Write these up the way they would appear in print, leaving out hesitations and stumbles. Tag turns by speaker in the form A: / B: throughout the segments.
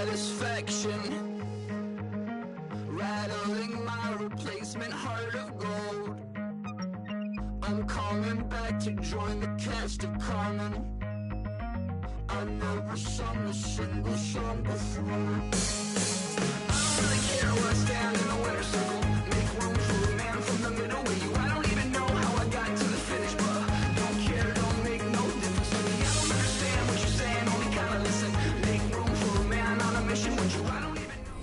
A: satisfaction, rattling my replacement heart of gold. I'm coming back to join the cast of Carmen. I never sung a single song before. I don't really care where I stand in the winner's circle. Make room for a man from the middle with you. I don't even know how I got to the finish, but don't care, don't make no difference to me. I don't understand what you're saying, only kinda listen. Make room for a man on a mission with you. I don't even know.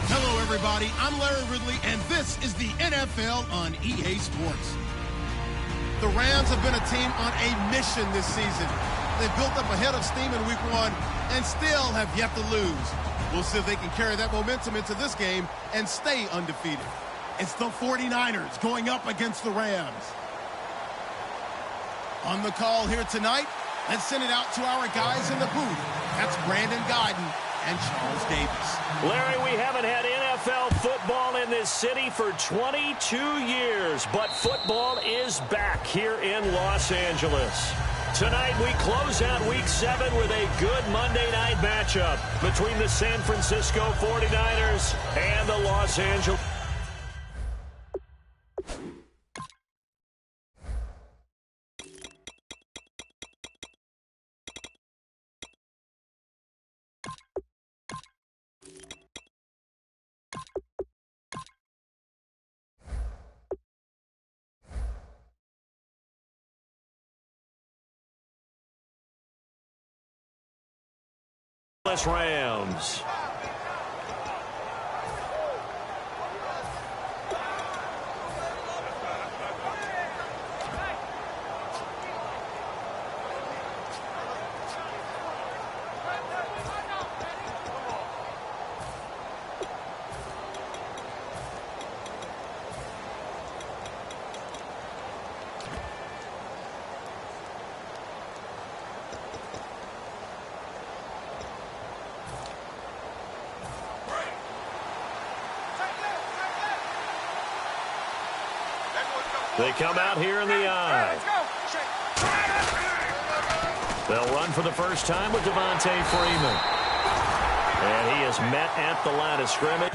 B: Hello, everybody. I'm Larry Ridley, and this is the NFL on EA Sports. The Rams have been a team on a mission this season. They've built up a head of steam in Week 1 and still have yet to lose. We'll see if they can carry that momentum into this game and stay undefeated. It's the 49ers going up against the Rams. On the call here tonight, let's send it out to our guys in the booth. That's Brandon Godden and Charles Davis.
C: Larry, we haven't had NFL football in this city for 22 years, but football is back here in Los Angeles. Tonight, we close out Week 7 with a good Monday night matchup between the San Francisco 49ers and the Los Angeles. Rams. They come out here in the eye. They'll run for the first time with Devontae Freeman. And he is met at the line of scrimmage.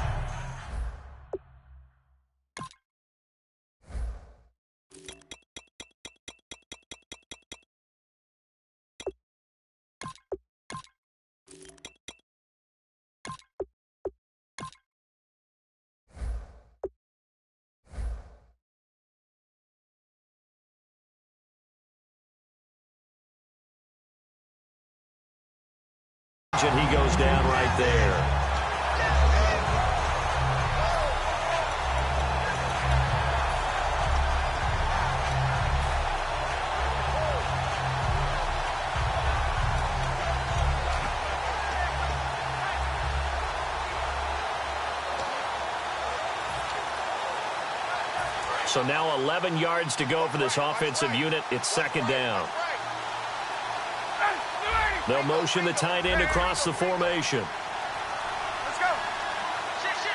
C: And he goes down right there. So now 11 yards to go for this offensive unit. It's second down. They'll motion the tight end across the formation.
D: Let's go. Shift.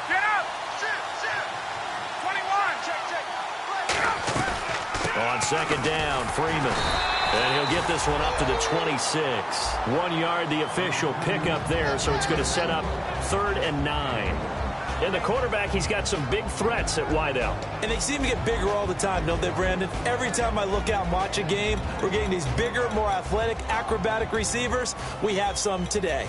D: Get up. Shift. 21. Check.
C: On second down, Freeman. And he'll get this one up to the 26. 1 yard, the official pickup there, so it's going to set up 3rd and 9. And the quarterback, he's got some big threats at wideout.
E: And they seem to get bigger all the time, don't they, Brandon? Every time I look out and watch a game, we're getting these bigger, more athletic, acrobatic receivers. We have some today.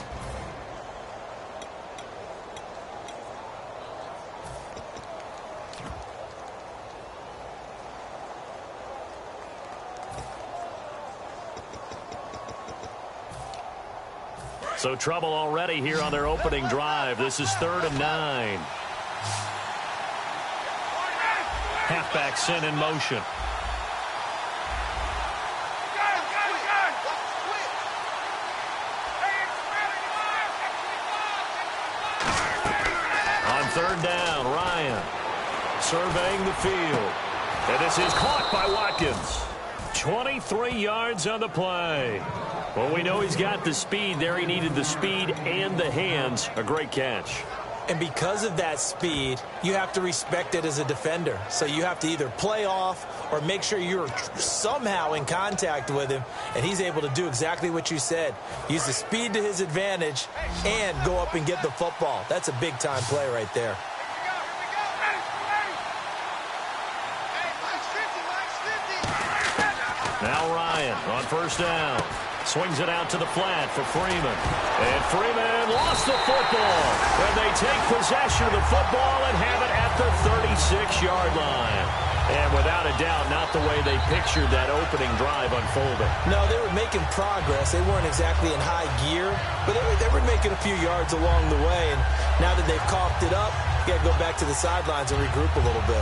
C: So trouble already here on their opening drive. This is 3rd and 9. Halfback sent in motion. On 3rd down, Ryan surveying the field. And this is caught by Watkins. 23 yards on the play. Well, we know he's got the speed there. He needed the speed and the hands. A great catch.
E: And because of that speed, you have to respect it as a defender. So you have to either play off or make sure you're somehow in contact with him, and he's able to do exactly what you said. Use the speed to his advantage and go up and get the football. That's a big-time play right there.
C: Now Ryan on first down. Swings it out to the flat for Freeman. And Freeman lost the football. And they take possession of the football and have it at the 36-yard line. And without a doubt, not the way they pictured that opening drive unfolding.
E: No, they were making progress. They weren't exactly in high gear, but they were making a few yards along the way. And now that they've coughed it up, you got to go back to the sidelines and regroup a little bit.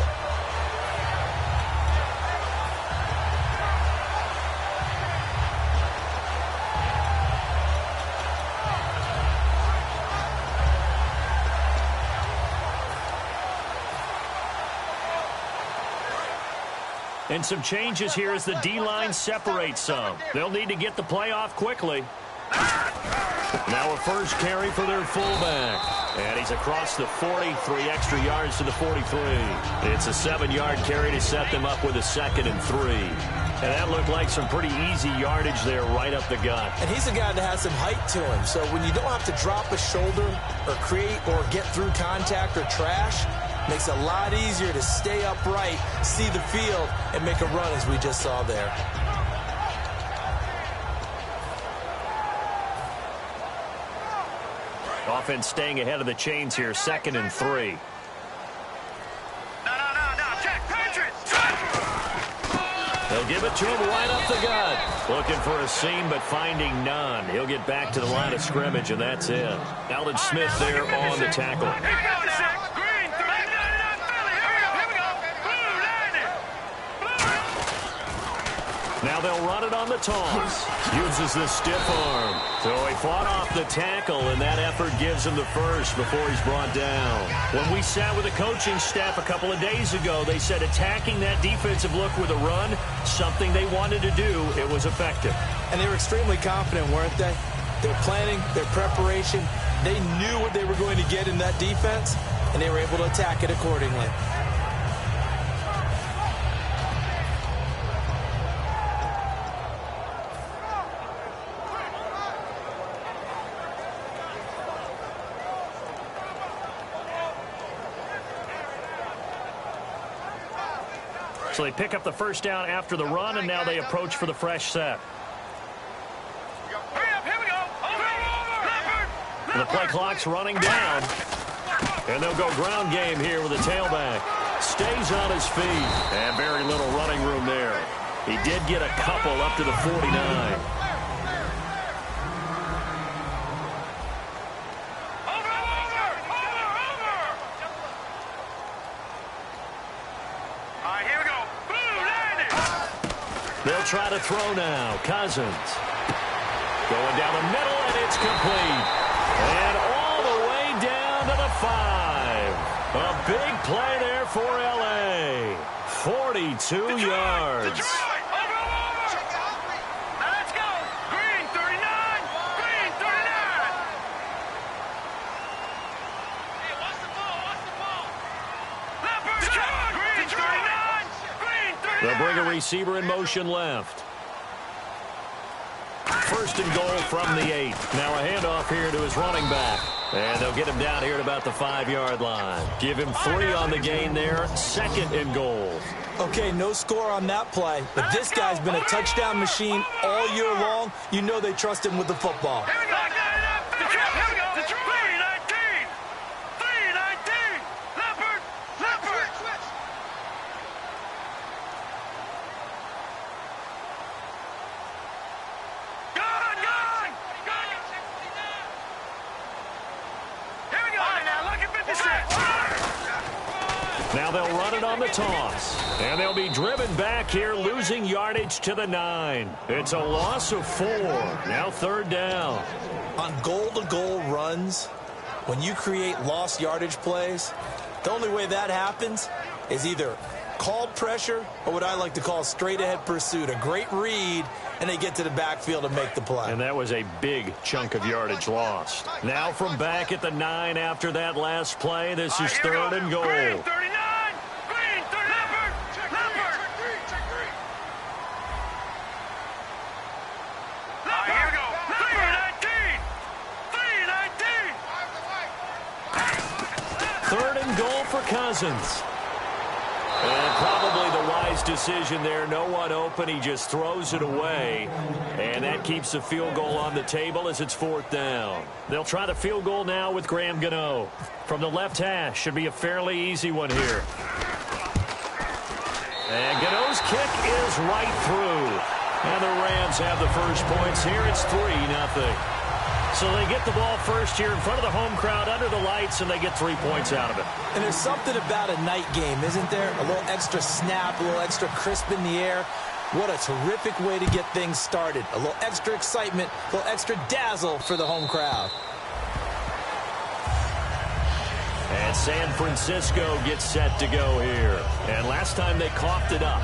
C: And some changes here as the D-line separates some. They'll need to get the play off quickly. Now a first carry for their fullback. And he's across the 40, 3 extra yards to the 43. It's a 7-yard carry to set them up with a 2nd and 3. And that looked like some pretty easy yardage there right up the gut.
E: And he's a guy that has some height to him. So when you don't have to drop a shoulder or create or get through contact or trash, makes it a lot easier to stay upright, see the field, and make a run as we just saw there.
C: Offense staying ahead of the chains here, 2nd and 3.
D: No, check, Patriots!
C: They'll give it to him right up the gut. Looking for a seam, but finding none. He'll get back to the line of scrimmage, and that's it. Alden Smith there on the tackle. Now they'll run it on the toss. Uses the stiff arm. So he fought off the tackle, and that effort gives him the first before he's brought down. When we sat with the coaching staff a couple of days ago, they said attacking that defensive look with a run, something they wanted to do, it was effective.
E: And they were extremely confident, weren't they? Their planning, their preparation, they knew what they were going to get in that defense, and they were able to attack it accordingly.
C: So they pick up the first down after the run, and now they approach for the fresh set.
D: Hurry up, here we go. Over.
C: The play clock's running down. And they'll go ground game here with the tailback. Stays on his feet. And very little running room there. He did get a couple up to the 49. They'll try to throw now. Cousins. Going down the middle, and it's complete. And all the way down to the 5. A big play there for L.A. 42 yards.
D: Detroit. Over. Now let's go. Green 39. Green 39. Hey, what's the ball? Leopard. Green 39. Green 39.
C: They'll bring a receiver in motion left. First and goal from the 8. Now a handoff here to his running back. And they'll get him down here at about the 5-yard line. Give him 3 on the gain there. 2nd and goal.
E: Okay, no score on that play, but this guy's been a touchdown machine all year long. You know they trust him with the football.
D: Here we go. Here we go. 3-19. 3-19. Leopard. Switch. Gone. Here we go. Now look at 56.
C: Now they'll run it on the toss. And they'll be driven back here, losing yardage to the 9. It's a loss of 4. Now 3rd down.
E: On goal-to-goal runs, when you create lost yardage plays, the only way that happens is either called pressure or what I like to call straight-ahead pursuit. A great read and they get to the backfield and make the play.
C: And that was a big chunk of yardage lost. Now from back at the 9 after that last play, this is 3rd and goal.
D: Green, 39! Green, 30! Leopard! Leopard! Here we go. 319!
C: 3rd and goal for Cousins. And probably the wise decision there. No one open. He just throws it away. And that keeps the field goal on the table as it's 4th down. They'll try the field goal now with Graham Gano. From the left hash. Should be a fairly easy one here. And Gano's kick is right through. And the Rams have the first points here. It's 3-0. So they get the ball first here in front of the home crowd under the lights, and they get 3 points out of it.
E: And there's something about a night game, isn't there? A little extra snap, a little extra crisp in the air. What a terrific way to get things started. A little extra excitement, a little extra dazzle for the home crowd.
C: And San Francisco gets set to go here. And last time they coughed it up,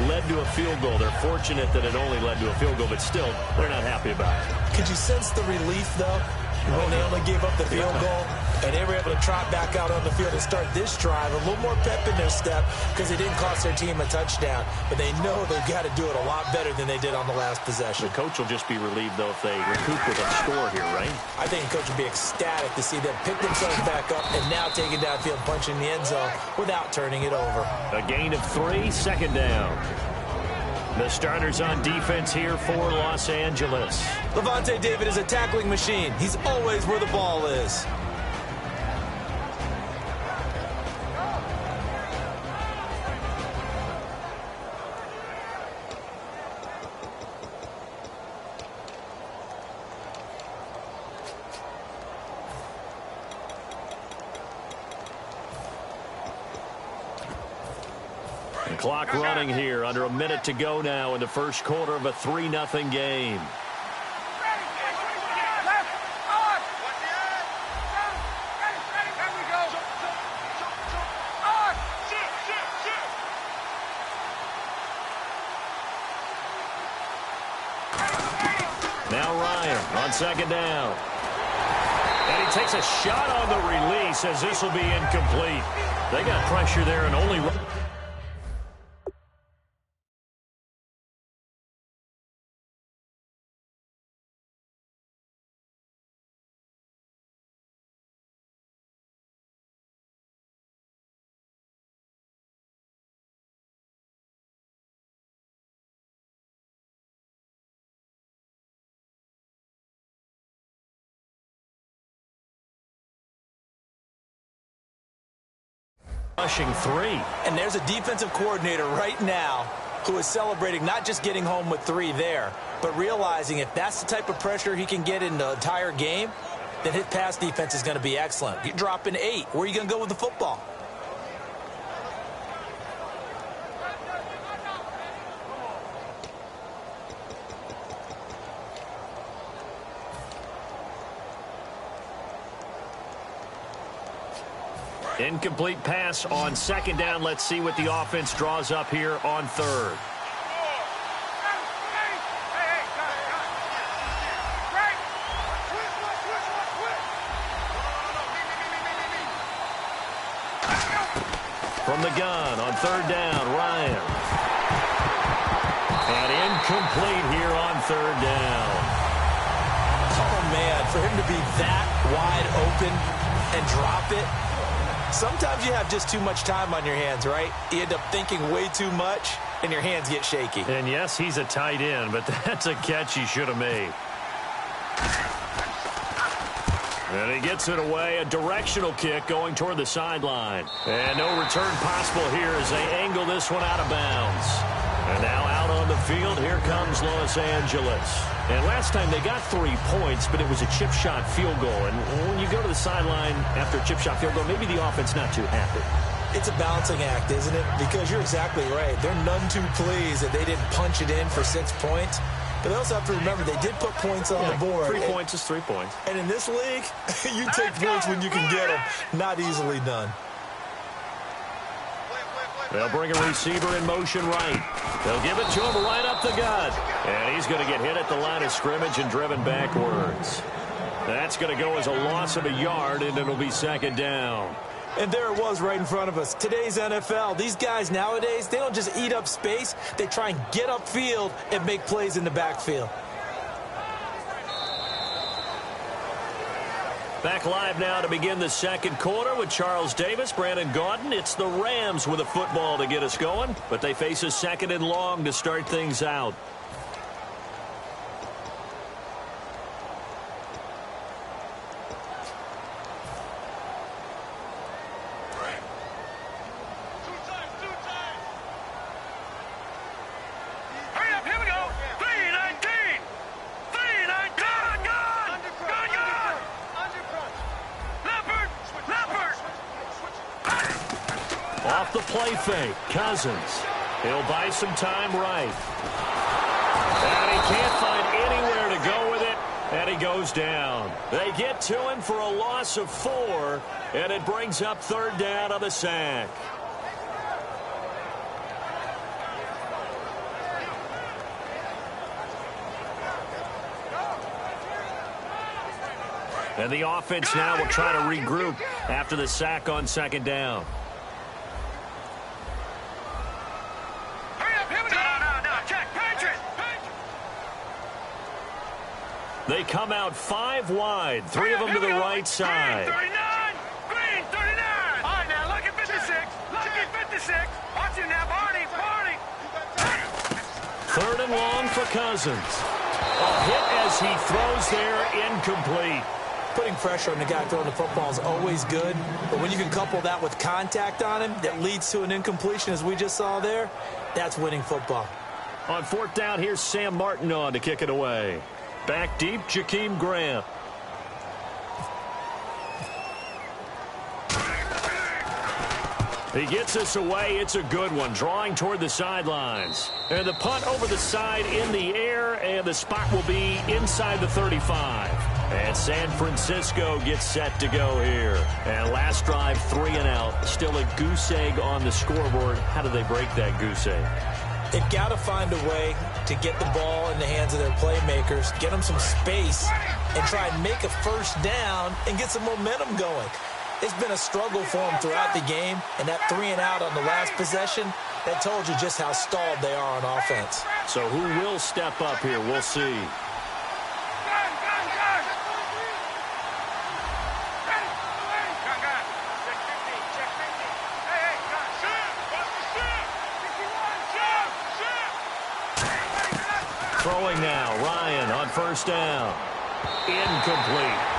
C: led to a field goal. They're fortunate that it only led to a field goal, but still, they're not happy about it.
E: Could you sense the relief, though, when they only gave up the field goal and they were able to trot back out on the field and start this drive? A little more pep in their step because it didn't cost their team a touchdown, but they know they've got to do it a lot better than they did on the last possession.
C: The coach will just be relieved, though, if they recoup with a score here, right?
E: I think the coach would be ecstatic to see them pick themselves back up and now take it downfield, punch in the end zone without turning it over.
C: A gain of 3, 2nd down. The starters on defense here for Los Angeles.
E: Levante David is a tackling machine. He's always where the ball is.
C: Clock running here. Under a minute to go now in the first quarter of a 3-0 game. Now Ryan on 2nd down. And he takes a shot on the release as this will be incomplete. They got pressure there and only... Rushing 3.
E: And there's a defensive coordinator right now who is celebrating not just getting home with 3 there, but realizing if that's the type of pressure he can get in the entire game, then his pass defense is going to be excellent. You're dropping 8. Where are you going to go with the football?
C: Incomplete pass on 2nd down. Let's see what the offense draws up here on 3rd. From the gun on 3rd down, Ryan. And incomplete here on 3rd down.
E: Oh, man, for him to be that wide open and drop it. Sometimes you have just too much time on your hands, right? You end up thinking way too much, and your hands get shaky.
C: And yes, he's a tight end, but that's a catch he should have made. And he gets it away, a directional kick going toward the sideline. And no return possible here as they angle this one out of bounds. And now out on the field, here comes Los Angeles. And last time they got 3 points, but it was a chip shot field goal. And when you go to the sideline after a chip shot field goal, maybe the offense not too happy.
E: It's a balancing act, isn't it? Because you're exactly right. They're none too pleased that they didn't punch it in for 6 points. But they also have to remember they did put points on the board.
C: 3 points is 3 points.
E: And in this league, you take points when you can get them. Not easily done.
C: They'll bring a receiver in motion right. They'll give it to him right up the gut. And he's going to get hit at the line of scrimmage and driven backwards. That's going to go as a loss of a yard, and it'll be second down.
E: And there it was right in front of us. Today's NFL, these guys nowadays, they don't just eat up space. They try and get upfield and make plays in the backfield.
C: Back live now to begin the second quarter with Charles Davis, Brandon Gaudin. It's the Rams with a football to get us going, but they face a second and long to start things out. Off the play fake, Cousins. He'll buy some time right. And he can't find anywhere to go with it, and he goes down. They get to him for a loss of 4, and it brings up third down on the sack. And the offense now will try to regroup after the sack on second down. They come out 5 wide, 3 of them to the right side.
D: Green 39. All right, now look at 56. Look at 56. Watch him now, Barney.
C: Third and long for Cousins. A hit as he throws there, incomplete.
E: Putting pressure on the guy throwing the football is always good, but when you can couple that with contact on him that leads to an incompletion, as we just saw there, that's winning football.
C: On fourth down, here's Sam Martin on to kick it away. Back deep, Jakeem Grant. He gets us away. It's a good one, drawing toward the sidelines. And the punt over the side in the air, and the spot will be inside the 35. And San Francisco gets set to go here. And last drive, 3 and out. Still a goose egg on the scoreboard. How do they break that goose egg?
E: They've got to find a way to get the ball in the hands of their playmakers, get them some space, and try and make a first down and get some momentum going. It's been a struggle for them throughout the game, and that 3 and out on the last possession, that told you just how stalled they are on offense.
C: So who will step up here? We'll see. Throwing now, Ryan on first down. Incomplete.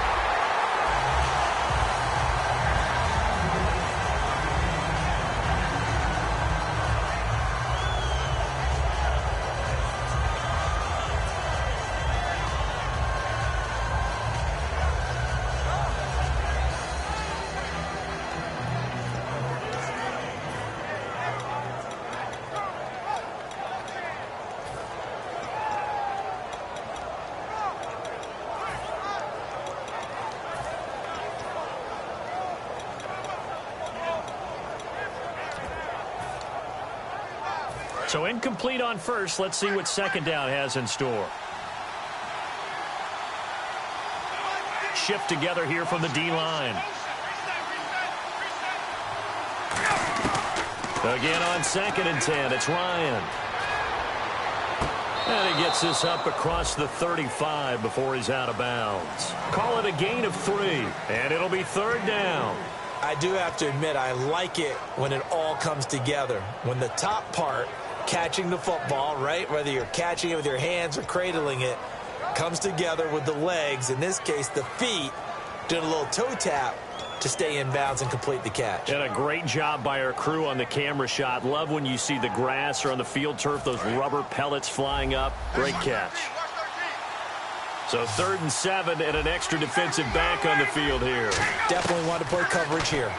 C: So incomplete on first. Let's see what second down has in store. Shift together here from the D-line. Again on 2nd and 10. It's Ryan. And he gets this up across the 35 before he's out of bounds. Call it a gain of 3. And it'll be third down.
E: I do have to admit, I like it when it all comes together. When the top part, catching the football, right, whether you're catching it with your hands or cradling it, comes together with the legs, in this case the feet, doing a little toe tap to stay in bounds and complete the catch.
C: And a great job by our crew on the camera shot. Love when you see the grass or on the field turf, those rubber pellets flying up. Great catch. So 3rd and 7 and an extra defensive back on the field here.
E: Definitely want to play coverage here.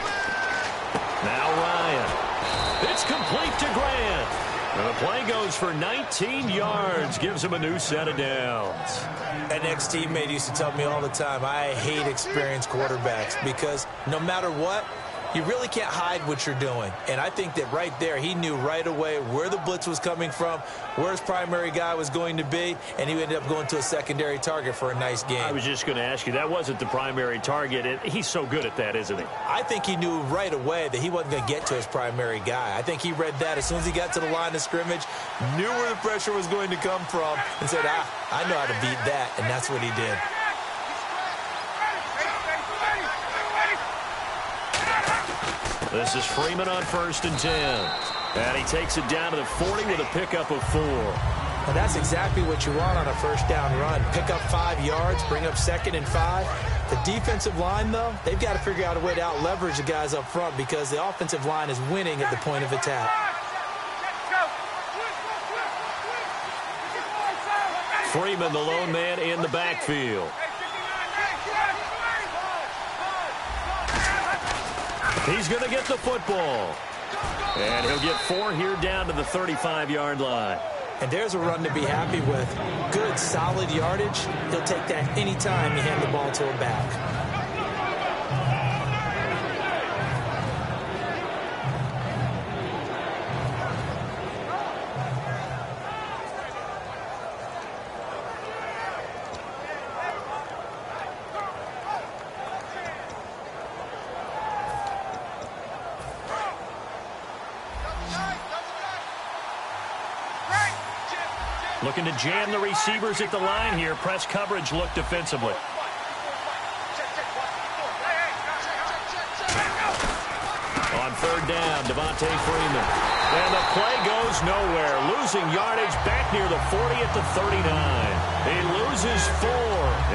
C: Now Ryan. It's complete to Grant. And the play goes for 19 yards, gives him a new set of downs.
E: An ex-teammate used to tell me all the time, I hate experienced quarterbacks because no matter what, you really can't hide what you're doing. And I think that right there, he knew right away where the blitz was coming from, where his primary guy was going to be, and he ended up going to a secondary target for a nice game.
C: I was just going to ask you, that wasn't the primary target. And he's so good at that, isn't he?
E: I think he knew right away that he wasn't going to get to his primary guy. I think he read that as soon as he got to the line of scrimmage, knew where the pressure was going to come from, and said, I know how to beat that, and that's what he did.
C: This is Freeman on 1st and 10. And he takes it down to the 40 with a pickup of 4.
E: Well, that's exactly what you want on a first down run. Pick up 5 yards, bring up 2nd and 5. The defensive line, though, they've got to figure out a way to out-leverage the guys up front because the offensive line is winning at the point of attack.
C: Freeman, the lone man in the backfield. He's going to get the football. And he'll get 4 here down to the 35-yard line.
E: And there's a run to be happy with. Good, solid yardage. He'll take that anytime you hand the ball to a back.
C: Looking to jam the receivers at the line here. Press coverage look defensively. On 3rd down, Devontae Freeman. And the play goes nowhere. Losing yardage back near the 40 at the 39. He loses 4,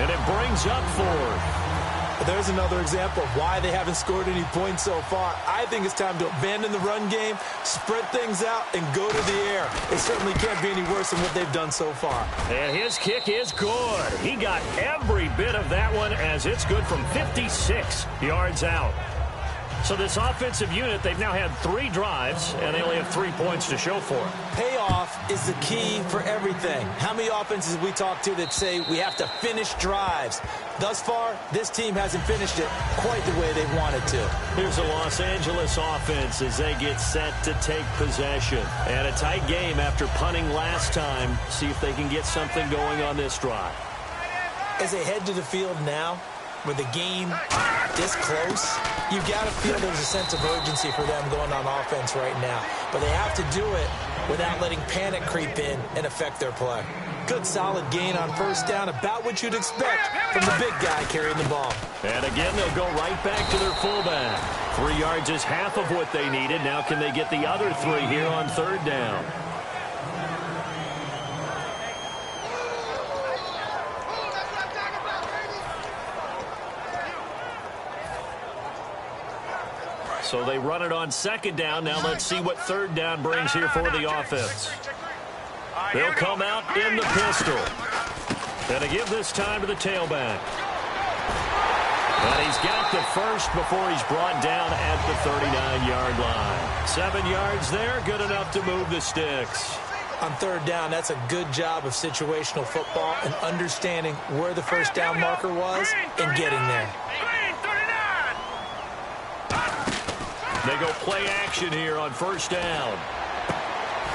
C: and it brings up 4th.
E: There's another example of why they haven't scored any points so far. I think it's time to abandon the run game, spread things out, and go to the air. It certainly can't be any worse than what they've done so far.
C: And his kick is good. He got every bit of that one as it's good from 56 yards out. So this offensive unit, they've now had 3 drives, and they only have 3 points to show for it.
E: Payoff is the key for everything. How many offenses we talk to that say we have to finish drives? Thus far, this team hasn't finished it quite the way they wanted to.
C: Here's the Los Angeles offense as they get set to take possession. And a tight game after punting last time. See if they can get something going on this drive.
E: As they head to the field now, with the game this close, you've got to feel there's a sense of urgency for them going on offense right now. But they have to do it without letting panic creep in and affect their play. Good, solid gain on 1st down, about what you'd expect from the big guy carrying the ball.
C: And again, they'll go right back to their fullback. 3 yards is half of what they needed. Now can they get the other 3 here on 3rd down? So they run it on 2nd down. Now let's see what 3rd down brings here for the offense. They'll come out in the pistol. And to give this time to the tailback. And he's got the first before he's brought down at the 39-yard line. 7 yards there, good enough to move the sticks.
E: On 3rd down, that's a good job of situational football and understanding where the 1st down marker was and getting there.
C: They go play action here on 1st down.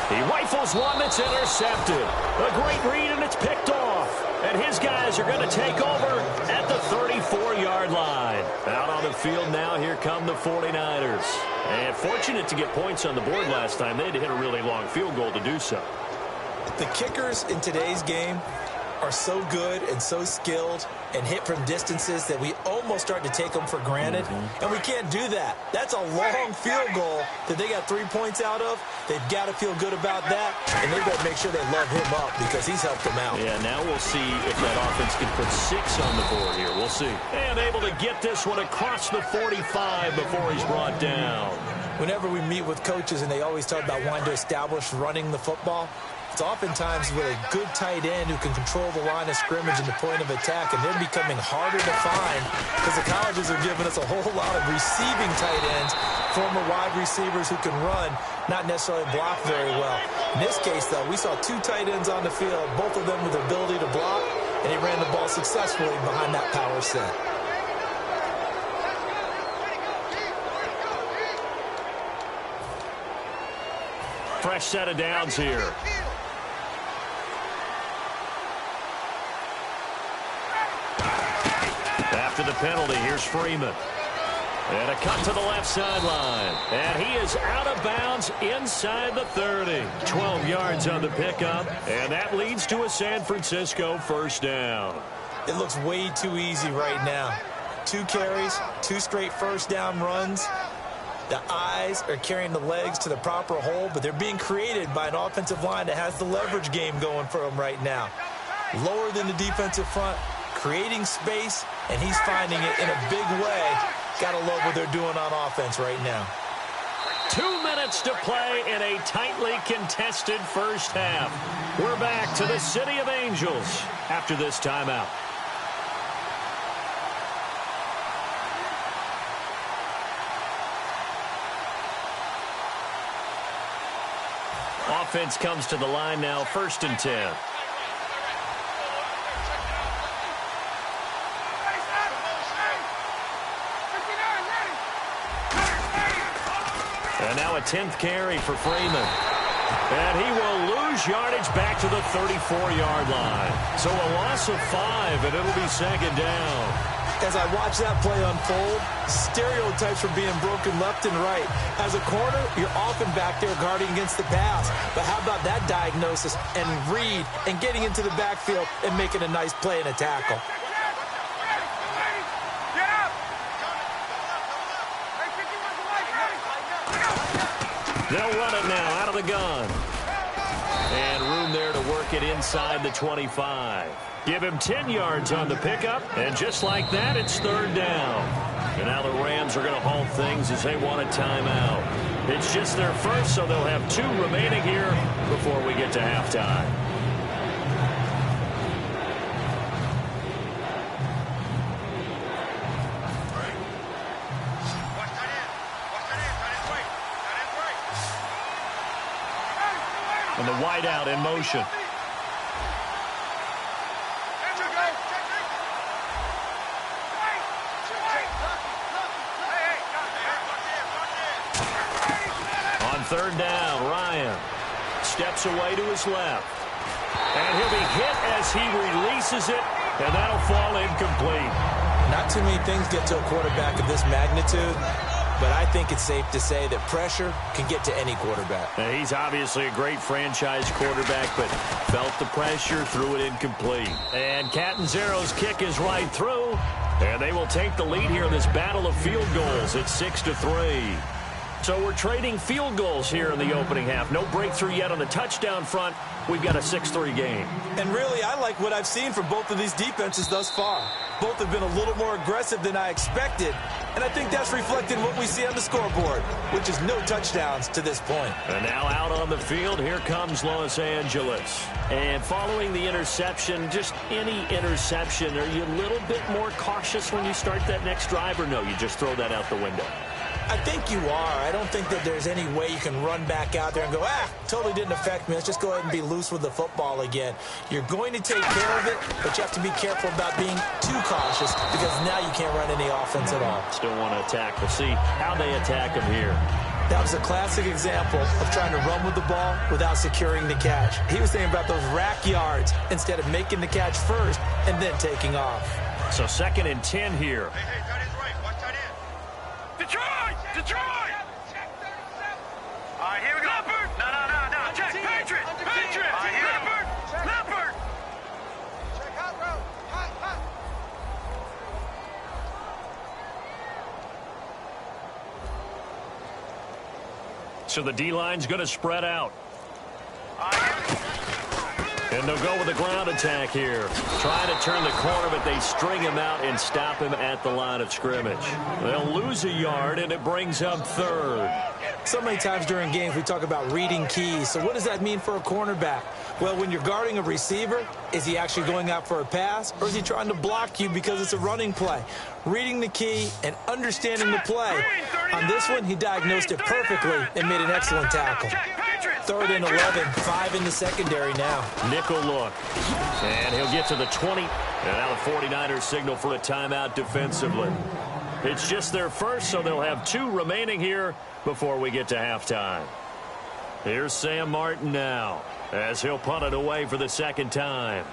C: He rifles one that's intercepted. A great read, and it's picked off. And his guys are going to take over at the 34-yard line. Out on the field now, here come the 49ers. And fortunate to get points on the board last time. They had to hit a really long field goal to do so.
E: The kickers in today's game are so good and so skilled and hit from distances that we almost start to take them for granted. And we can't do that. That's a long field goal that they got 3 points out of. They've got to feel good about that, and they've got to make sure they love him up because he's helped them out.
C: Yeah, now we'll see if that offense can put 6 on the board here. We'll see. And able to get this one across the 45 before he's brought down.
E: Whenever we meet with coaches and they always talk about wanting to establish running the football, it's oftentimes with a good tight end who can control the line of scrimmage and the point of attack, and they're becoming harder to find because the colleges are giving us a whole lot of receiving tight ends, former wide receivers who can run, not necessarily block very well. In this case, though, we saw 2 tight ends on the field, both of them with the ability to block, and he ran the ball successfully behind that power set.
C: fresh set of downs here. After the penalty, here's Freeman. And a cut to the left sideline. And he is out of bounds inside the 30. 12 yards on the pickup. And that leads to a San Francisco first down.
E: It looks way too easy right now. 2 carries, 2 straight first down runs. The eyes are carrying the legs to the proper hole, but they're being created by an offensive line that has the leverage game going for them right now. Lower than the defensive front, creating space, and he's finding it in a big way. Gotta love what they're doing on offense right now.
C: 2 minutes to play in a tightly contested first half. We're back to the City of Angels after this timeout. Offense comes to the line now, 1st and 10. And now a 10th carry for Freeman. And he will lose yardage back to the 34-yard line. So a loss of 5, and it'll be 2nd down.
E: As I watch that play unfold, stereotypes are being broken left and right. As a corner, you're often back there guarding against the pass. But how about that diagnosis and read and getting into the backfield and making a nice play and a tackle?
C: They'll run it now out of the gun. And room there to work it inside the 25. Give him 10 yards on the pickup, and just like that, it's 3rd down. And now the Rams are going to halt things as they want a timeout. It's just their first, so they'll have 2 remaining here before we get to halftime. And the wideout in motion. On 3rd down, Ryan steps away to his left. And he'll be hit as he releases it, and that'll fall incomplete.
E: Not too many things get to a quarterback of this magnitude, but I think it's safe to say that pressure can get to any quarterback.
C: Now, he's obviously a great franchise quarterback, but felt the pressure, threw it incomplete. And Catanzaro's kick is right through, and they will take the lead here in this battle of field goals at 6-3. So we're trading field goals here in the opening half. No breakthrough yet on the touchdown front. We've got a 6-3 game.
E: And really, I like what I've seen from both of these defenses thus far. Both have been a little more aggressive than I expected, and I think that's reflected in what we see on the scoreboard, which is no touchdowns to this point.
C: And now out on the field, here comes Los Angeles. And following the interception, just any interception, are you a little bit more cautious when you start that next drive, or no, you just throw that out the window?
E: I think you are. I don't think that there's any way you can run back out there and go, totally didn't affect me. Let's just go ahead and be loose with the football again. You're going to take care of it, but you have to be careful about being too cautious because now you can't run any offense at all.
C: Still want to attack. We'll see how they attack him here.
E: That was a classic example of trying to run with the ball without securing the catch. He was thinking about those rack yards instead of making the catch first and then taking off.
C: So 2nd and 10 here.
D: Hey, tight end's right. Watch tight end. Detroit! Detroit! All right, here we go. Leopard! No. Check. Patriot! Patriot! All right, here Leopard! Leopard! Check hot road. Hot.
C: So the D-line's going to spread out. And they'll go with a ground attack here. Trying to turn the corner, but they string him out and stop him at the line of scrimmage. They'll lose a yard, and it brings up 3rd.
E: So many times during games we talk about reading keys. So what does that mean for a cornerback? Well, when you're guarding a receiver, is he actually going out for a pass, or is he trying to block you because it's a running play? Reading the key and understanding the play. On this one, he diagnosed it perfectly and made an excellent tackle. 3rd and 11, 5 in the secondary now.
C: Nickel look. And he'll get to the 20. And now the 49ers signal for a timeout defensively. It's just their first, so they'll have 2 remaining here before we get to halftime. Here's Sam Martin now, as he'll punt it away for the second time.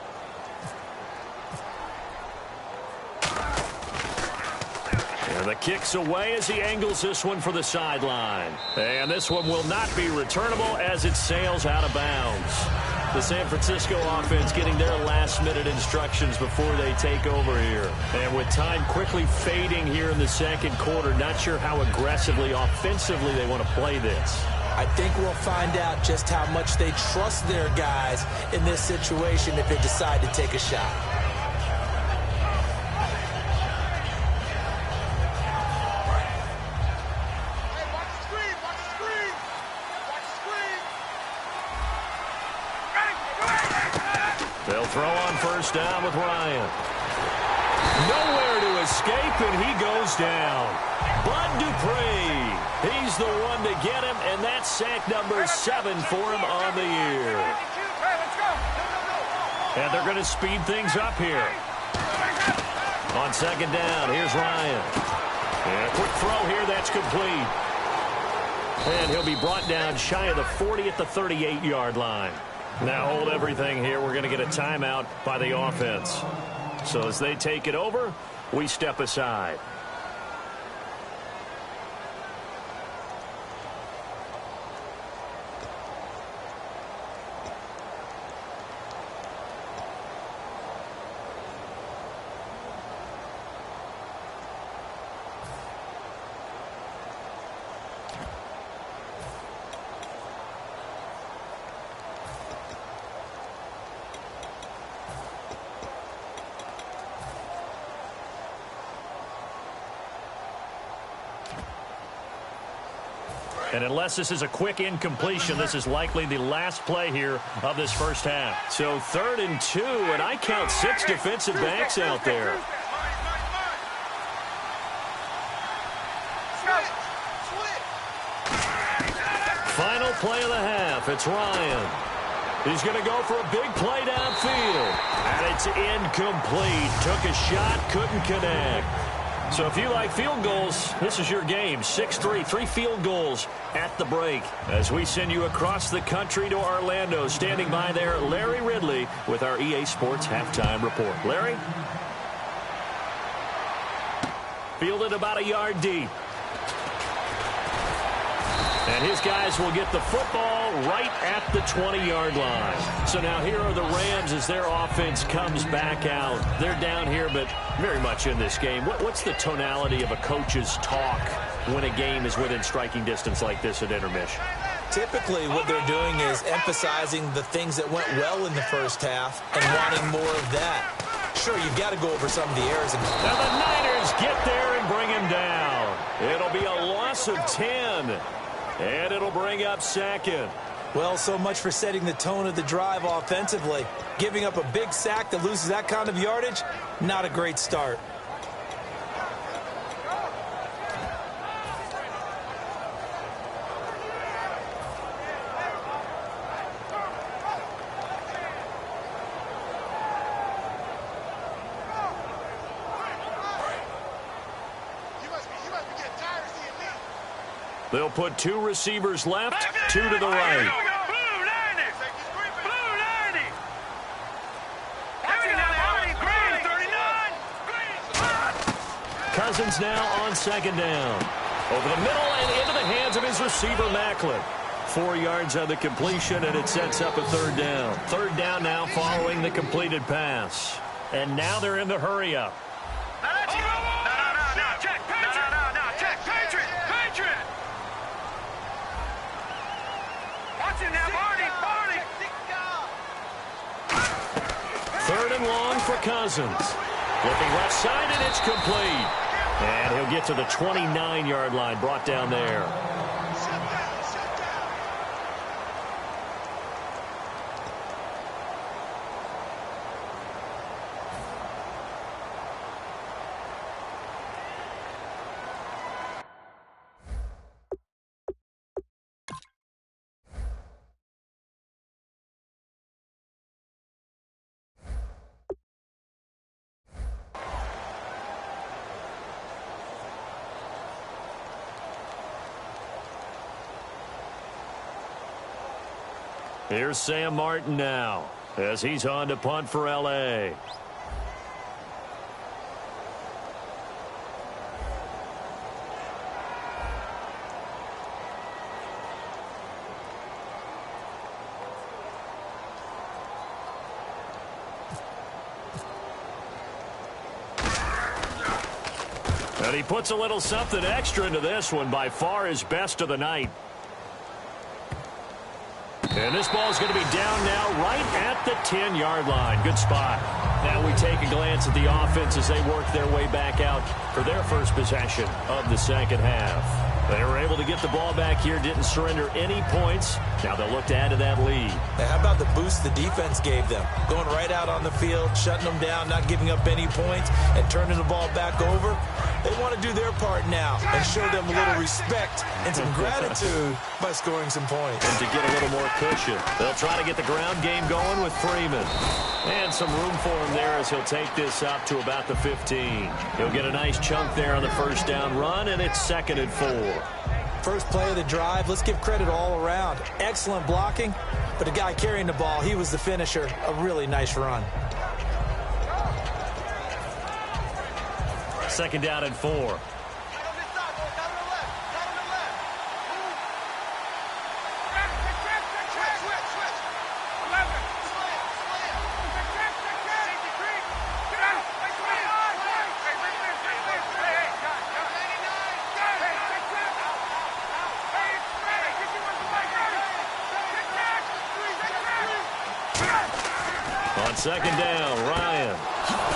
C: And the kick's away as he angles this one for the sideline. And this one will not be returnable as it sails out of bounds. The San Francisco offense getting their last-minute instructions before they take over here. And with time quickly fading here in the second quarter, not sure how aggressively, offensively they want to play this.
E: I think we'll find out just how much they trust their guys in this situation if they decide to take a shot.
C: They'll throw on first down with Ryan. Nowhere to escape, and he goes down. Bud Dupree, he's the one to get him, and that's sack number 7 for him on the year. And they're going to speed things up here. On second down, here's Ryan. And a quick throw here, that's complete. And he'll be brought down shy of the 40 at the 38-yard line. Now hold everything here. We're going to get a timeout by the offense. So as they take it over, we step aside. And unless this is a quick incompletion, this is likely the last play here of this first half. So 3rd and 2, and I count 6 defensive backs out there. Final play of the half. It's Ryan. He's going to go for a big play downfield. And it's incomplete. Took a shot, couldn't connect. So if you like field goals, this is your game. 6-3, 3 field goals at the break. As we send you across the country to Orlando, standing by there, Larry Ridley with our EA Sports Halftime Report. Larry? Fielded about a yard deep. And his guys will get the football right at the 20-yard line. So now here are the Rams as their offense comes back out. They're down here, but very much in this game. What's the tonality of a coach's talk when a game is within striking distance like this at intermission?
E: Typically, what they're doing is emphasizing the things that went well in the first half and wanting more of that. Sure, you've got to go over some of the errors.
C: Now the Niners get there and bring him down. It'll be a loss of 10. And it'll bring up second.
E: Well, so much for setting the tone of the drive offensively. Giving up a big sack that loses that kind of yardage, not a great start.
C: They'll put 2 receivers left, 2 to the right. Cousins now on second down. Over the middle and into the hands of his receiver, Macklin. 4 yards on the completion, and it sets up a 3rd down. 3rd down now following the completed pass. And now they're in the hurry-up. Third and long for Cousins. Looking left side, and it's complete. And he'll get to the 29-yard line, brought down there. Here's Sam Martin now as he's on to punt for L.A. And he puts a little something extra into this one, by far his best of the night. And this ball is going to be down now right at the 10-yard line. Good spot. Now we take a glance at the offense as they work their way back out for their first possession of the second half. They were able to get the ball back here, didn't surrender any points. Now they'll look to add to that lead.
E: Now, how about the boost the defense gave them? Going right out on the field, shutting them down, not giving up any points, and turning the ball back over. They want to do their part now and show them a little respect and some gratitude by scoring some points.
C: And to get a little more cushion, they'll try to get the ground game going with Freeman. And some room for him there as he'll take this up to about the 15. He'll get a nice chunk there on the first down run, and it's 2nd and 4.
E: First play of the drive, let's give credit all around. Excellent blocking, but the guy carrying the ball, he was the finisher. A really nice run.
C: 2nd down and 4. On 2nd down, Ryan.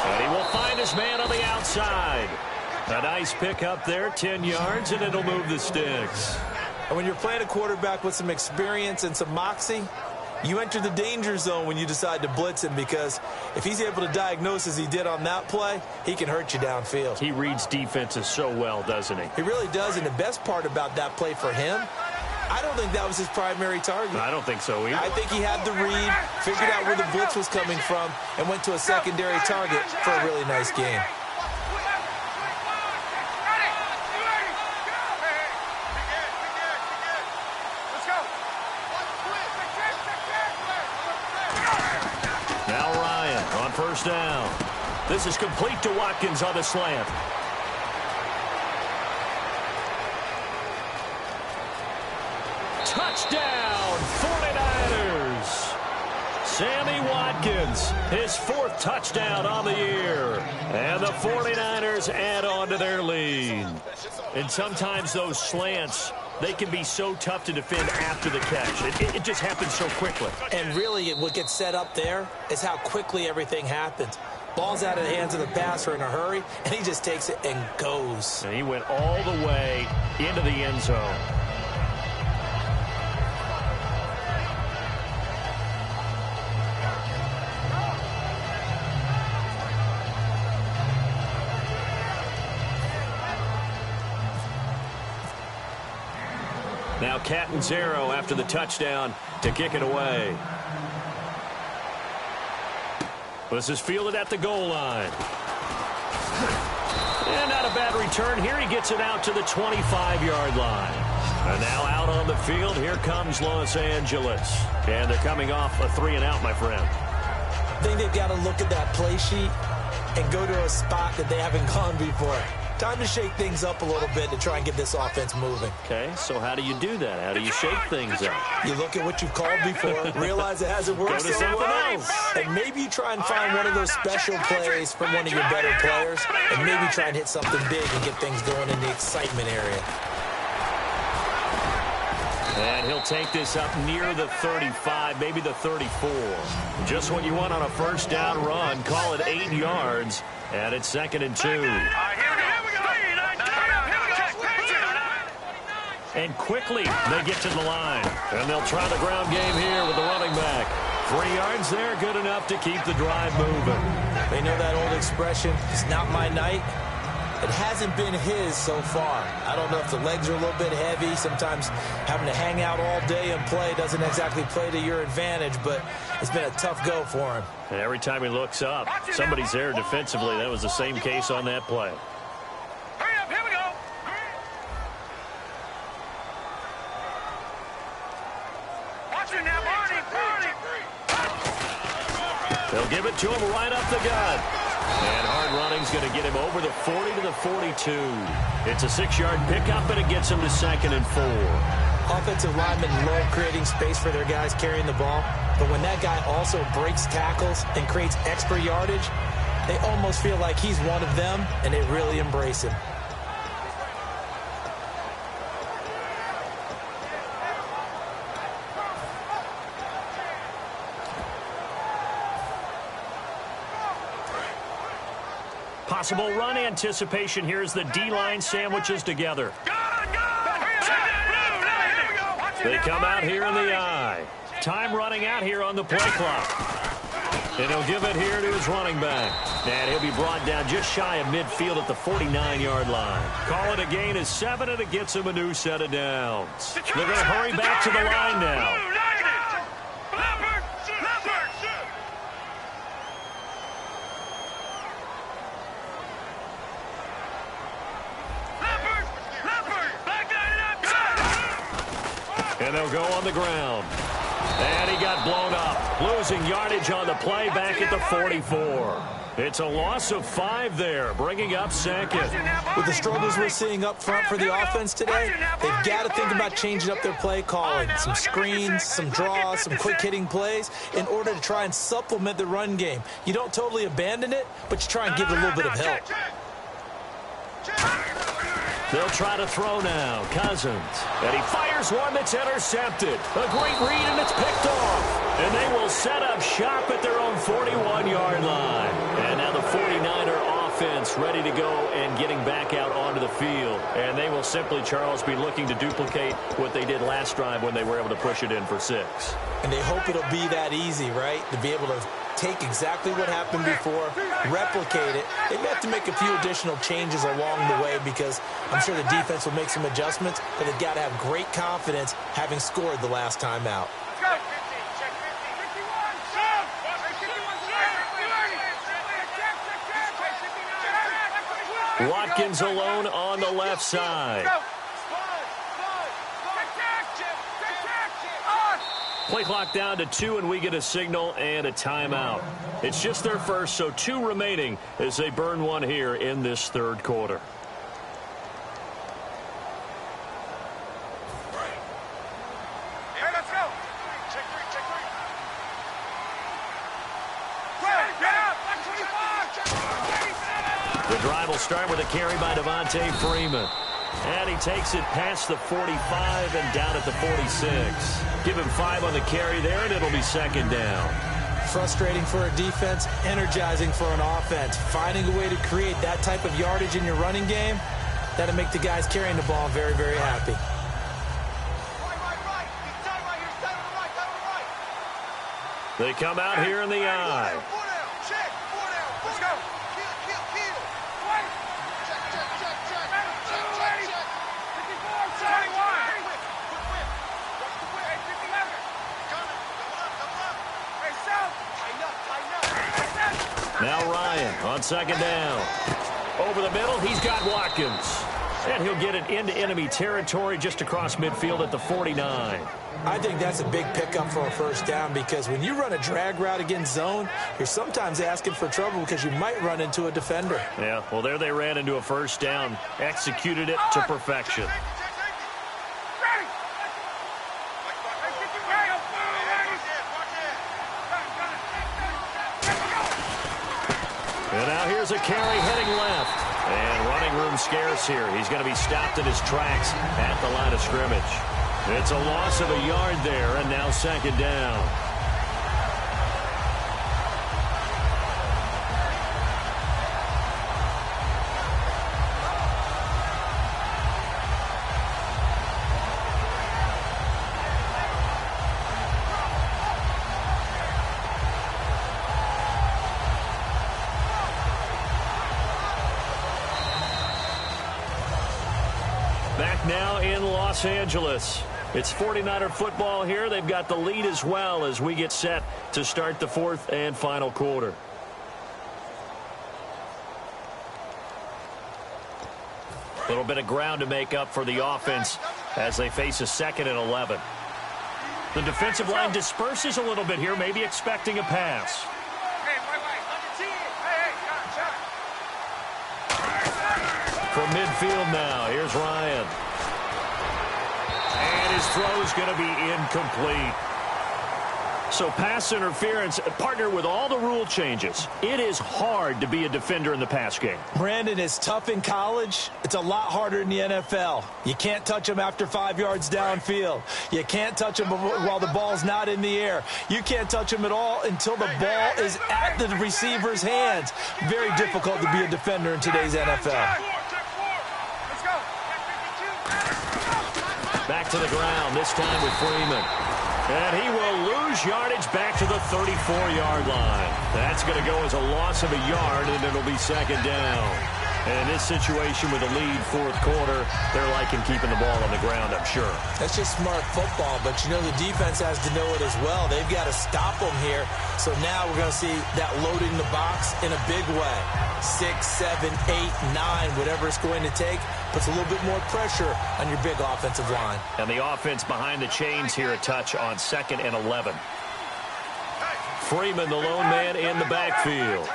C: And he will find his man on the outside. A nice pick up there, 10 yards, and it'll move the sticks.
E: And when you're playing a quarterback with some experience and some moxie, you enter the danger zone when you decide to blitz him, because if he's able to diagnose as he did on that play, he can hurt you downfield.
C: He reads defenses so well, doesn't he?
E: He really does, and the best part about that play for him, I don't think that was his primary target.
C: I don't think so either.
E: I think he had the read, figured out where the blitz was coming from, and went to a secondary target for a really nice game.
C: Now Ryan on first down. This is complete to Watkins on the slant. Touchdown, 49ers. Sammy Watkins, his 4th touchdown on the year. And the 49ers add on to their lead. And sometimes those slants, they can be so tough to defend after the catch. It just happens so quickly.
E: And really, what gets set up there is how quickly everything happens. Ball's out of the hands of the passer in a hurry, and he just takes it and goes.
C: And he went all the way into the end zone. Now Catanzaro after the touchdown to kick it away. This is fielded at the goal line. And not a bad return here. He gets it out to the 25-yard line. And now out on the field, here comes Los Angeles. And they're coming off a 3-and-out, my friend.
E: I think they've got to look at that play sheet and go to a spot that they haven't gone before. Time to shake things up a little bit to try and get this offense moving.
C: Okay, so how do you do that? How do you shake things up?
E: You look at what you've called before, realize it hasn't worked,
C: Go to something else.
E: and maybe you try and find one of those special plays from one of your better players, and maybe try and hit something big and get things going in the excitement area.
C: And he'll take this up near the 35, maybe the 34. Just what you want on a first down run. Call it 8 yards, and it's 2nd and 2. And quickly they get to the line. And they'll try the ground game here with the running back. 3 yards there, good enough to keep the drive moving.
E: They know that old expression, it's not my night. It hasn't been his so far. I don't know if the legs are a little bit heavy. Sometimes having to hang out all day and play doesn't exactly play to your advantage, but it's been a tough go for him.
C: And every time he looks up, somebody's there defensively. That was the same case on that play.
D: Hurry up, here we go. Watch it now, Barney.
C: to him right up the gut. And hard running's going to get him over the 40 to the 42. It's a 6-yard pickup, and it gets him to 2nd and 4.
E: Offensive linemen love creating space for their guys carrying the ball, but when that guy also breaks tackles and creates extra yardage, they almost feel like he's one of them, and they really embrace him.
C: Possible run anticipation here as the D-line sandwiches together. They come out here in the I. Time running out here on the play clock. And he'll give it here to his running back. And he'll be brought down just shy of midfield at the 49-yard line. Call it a gain of 7, and it gets him a new set of downs. They're going to hurry back to the line now. And they'll go on the ground. And he got blown up, losing yardage on the play back at the 44. It's a loss of 5 there, bringing up 2nd.
E: With the struggles we're seeing up front for the offense today, they've got to think about changing up their play calling. Some screens, some draws, some quick-hitting plays in order to try and supplement the run game. You don't totally abandon it, but you try and give it a little bit of help.
C: They'll try to throw now. Cousins. And he fires one that's intercepted. A great read, and it's picked off. And they will set up shop at their own 41-yard line. And now the 49er offense ready to go and getting back out onto the field. And they will simply, Charles, be looking to duplicate what they did last drive when they were able to push it in for 6.
E: And they hope it'll be that easy, right? To be able to take exactly what happened before, replicate it. They may have to make a few additional changes along the way because I'm sure the defense will make some adjustments, but they've got to have great confidence having scored the last time out.
C: Watkins alone on the left side. Play clock down to 2, and we get a signal and a timeout. It's just their first, so 2 remaining as they burn one here in this 3rd quarter.
D: Hey, let's go. Check 3.
C: The drive will start with a carry by Devontae Freeman. And he takes it past the 45 and down at the 46. Give him 5 on the carry there, and it'll be 2nd down.
E: Frustrating for a defense, energizing for an offense. Finding a way to create that type of yardage in your running game, that'll make the guys carrying the ball very, very happy.
C: They come out here in the I.
D: Let's go.
C: Now Ryan on 2nd down. Over the middle, he's got Watkins. And he'll get it into enemy territory just across midfield at the 49.
E: I think that's a big pickup for a 1st down because when you run a drag route against zone, you're sometimes asking for trouble because you might run into a defender.
C: Yeah, well, there they ran into a 1st down. Executed it to perfection. And now here's a carry heading left. And running room scarce here. He's going to be stopped in his tracks at the line of scrimmage. It's a loss of a yard there, and now 2nd down. Back now in Los Angeles. It's 49er football here. They've got the lead as well as we get set to start the 4th and final quarter. A little bit of ground to make up for the offense as they face a 2nd and 11. The defensive line disperses a little bit here, maybe expecting a pass. From midfield now, here's Ryan. And his throw is going to be incomplete. So pass interference, partner with all the rule changes. It is hard to be a defender in the pass game.
E: Brandon, is tough in college. It's a lot harder in the NFL. You can't touch him after 5 yards downfield. You can't touch him while the ball's not in the air. You can't touch him at all until the ball is at the receiver's hands. Very difficult to be a defender in today's NFL.
C: Back to the ground, this time with Freeman. And he will lose yardage back to the 34-yard line. That's going to go as a loss of a yard, and it'll be second down. And in this situation with a lead fourth quarter, they're liking keeping the ball on the ground, I'm sure.
E: That's just smart football, but you know the defense has to know it as well. They've got to stop them here. So now we're going to see that loading the box in a big way. 6, 7, 8, 9, whatever it's going to take, puts a little bit more pressure on your big offensive line.
C: And the offense behind the chains here, a touch on 2nd and 11. Freeman, the lone man in the backfield.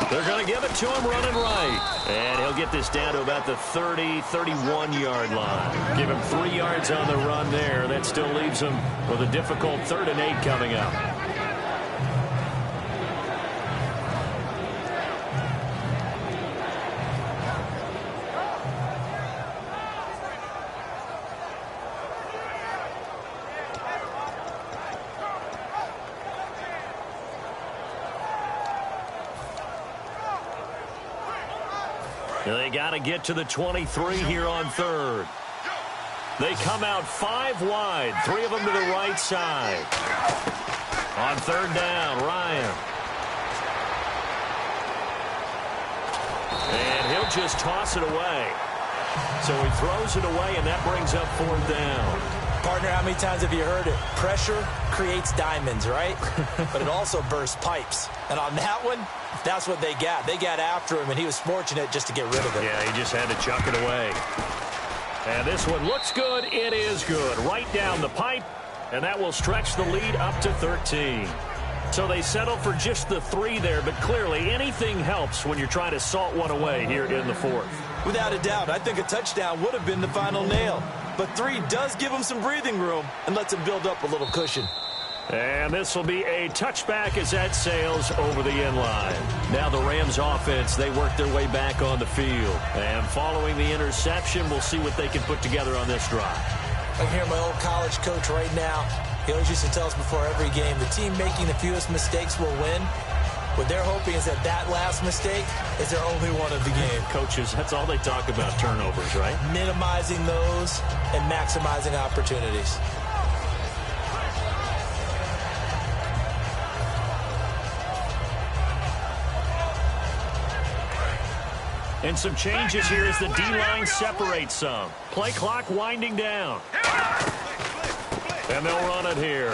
C: They're going to give it to him running right. And he'll get this down to about the 30, 31-yard line. Give him 3 yards on the run there. That still leaves him with a difficult 3rd and 8 coming up. They got to get to the 23 here on 3rd. They come out 5 wide, 3 of them to the right side. On 3rd down, Ryan. And he'll just toss it away. So he throws it away, and that brings up 4th down.
E: Partner, how many times have you heard it? Pressure creates diamonds, right? But it also bursts pipes. And on that one, that's what they got. They got after him, and he was fortunate just to get rid of it.
C: Yeah, he just had to chuck it away. And this one looks good. It is good. Right down the pipe, and that will stretch the lead up to 13. So they settle for just the 3 there, but clearly anything helps when you're trying to salt one away here in the 4th.
E: Without a doubt, I think a touchdown would have been the final nail. But 3 does give him some breathing room and lets him build up a little cushion.
C: And this will be a touchback as that sails over the end line. Now the Rams offense, they work their way back on the field. And following the interception, we'll see what they can put together on this drive.
E: I can hear my old college coach right now. He always used to tell us before every game, the team making the fewest mistakes will win. What they're hoping is that that last mistake is their only one of the game.
C: Coaches, that's all they talk about, turnovers, right?
E: Minimizing those and maximizing opportunities.
C: And some changes here as the D-line separates some. Play clock winding down. And they'll run it here.